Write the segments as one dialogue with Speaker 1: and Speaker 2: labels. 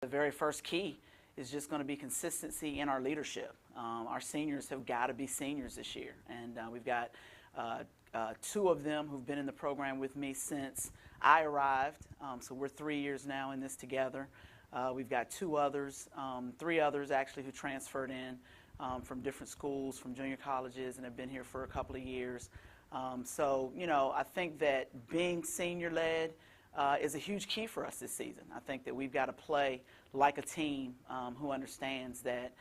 Speaker 1: The very first key is just going to be consistency in our leadership. Our seniors have got to be seniors this year, and we've got two of them who've been in the program with me since I arrived, so we're 3 years now in this together. We've got two others, three others actually, who transferred in from different schools, from junior colleges, and have been here for a couple of years. So, you know, I think that being senior-led is a huge key for us this season. I think that we've got to play like a team who understands that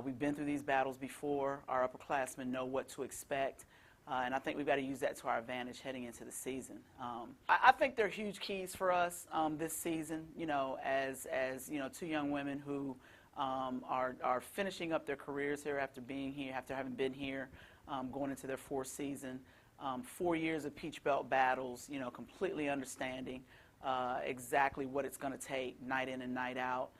Speaker 1: we've been through these battles before. Our upperclassmen know what to expect, and I think we've got to use that to our advantage heading into the season. I think they're huge keys for us this season, you know, as you know, two young women who are finishing up their careers here after being here, after having been here, going into their fourth season. 4 years of Peach Belt battles, you know, completely understanding exactly what it's going to take night in and night out.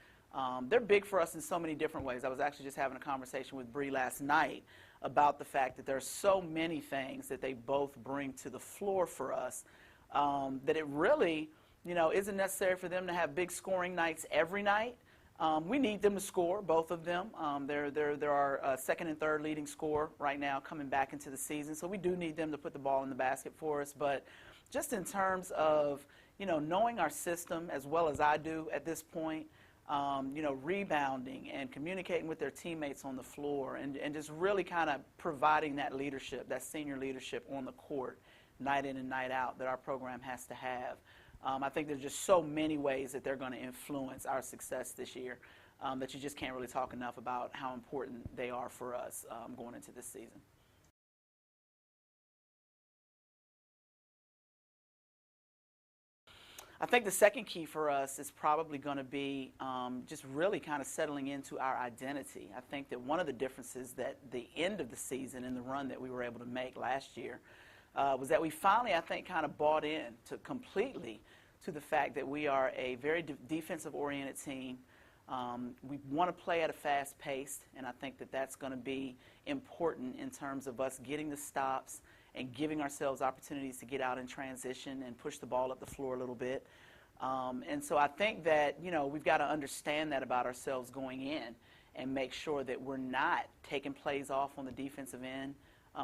Speaker 1: They're big for us in so many different ways. I was actually just having a conversation with Bree last night about the fact that there are so many things that they both bring to the floor for us that it really, you know, isn't necessary for them to have big scoring nights every night. We need them to score, both of them. They're our second and third leading scorer right now coming back into the season, so we do need them to put the ball in the basket for us. But just in terms of, you know, knowing our system as well as I do at this point, you know, rebounding and communicating with their teammates on the floor, and just really kind of providing that leadership, that senior leadership on the court, night in and night out, that our program has to have. I think there's just so many ways that they're going to influence our success this year that you just can't really talk enough about how important they are for us going into this season. I think the second key for us is probably going to be just really kind of settling into our identity. I think that one of the differences that the end of the season and the run that we were able to make last year was that we finally, I think, kind of bought in to completely to the fact that we are a very defensive-oriented team. We want to play at a fast pace, and I think that that's going to be important in terms of us getting the stops and giving ourselves opportunities to get out in transition and push the ball up the floor a little bit. And so I think that, you know, we've got to understand that about ourselves going in and make sure that we're not taking plays off on the defensive end.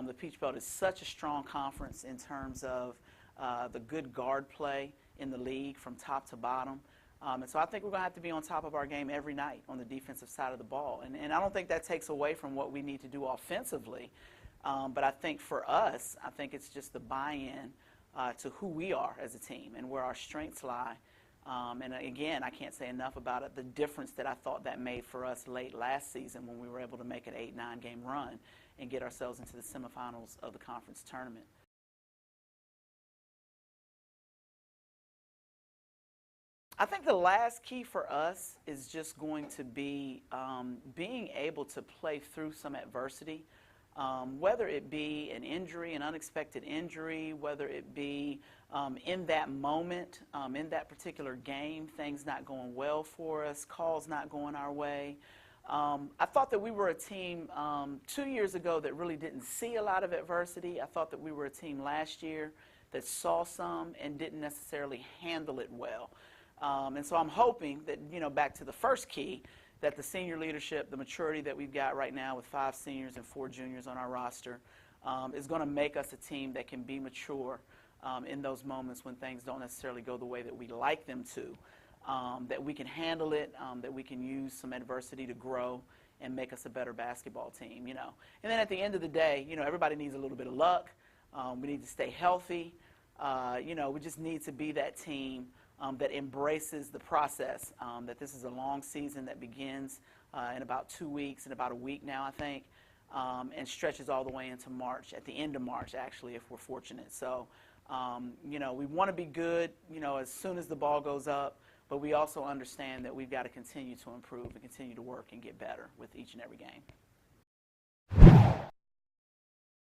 Speaker 1: The Peach Belt is such a strong conference in terms of the good guard play in the league from top to bottom. And so I think we're going to have to be on top of our game every night on the defensive side of the ball. And I don't think that takes away from what we need to do offensively. But I think for us, I think it's just the buy-in to who we are as a team and where our strengths lie. And again, I can't say enough about it, the difference that I thought that made for us late last season when we were able to make an 8-9 game run and get ourselves into the semifinals of the conference tournament. I think the last key for us is just going to be being able to play through some adversity, whether it be an injury, an unexpected injury, whether it be in that moment, in that particular game, things not going well for us, calls not going our way. I thought that we were a team 2 years ago that really didn't see a lot of adversity. I thought that we were a team last year that saw some and didn't necessarily handle it well. And so I'm hoping that, you know, back to the first key, that the senior leadership, the maturity that we've got right now with 5 seniors and 4 juniors on our roster, is going to make us a team that can be mature in those moments when things don't necessarily go the way that we like them to, that we can handle it, that we can use some adversity to grow and make us a better basketball team, you know. And then at the end of the day, you know, everybody needs a little bit of luck. We need to stay healthy. You know, we just need to be that team that embraces the process, that this is a long season that begins in about 2 weeks, in about a week now, I think, and stretches all the way into March, at the end of March, actually, if we're fortunate. So, you know, we want to be good, you know, as soon as the ball goes up, but we also understand that we've got to continue to improve and continue to work and get better with each and every game.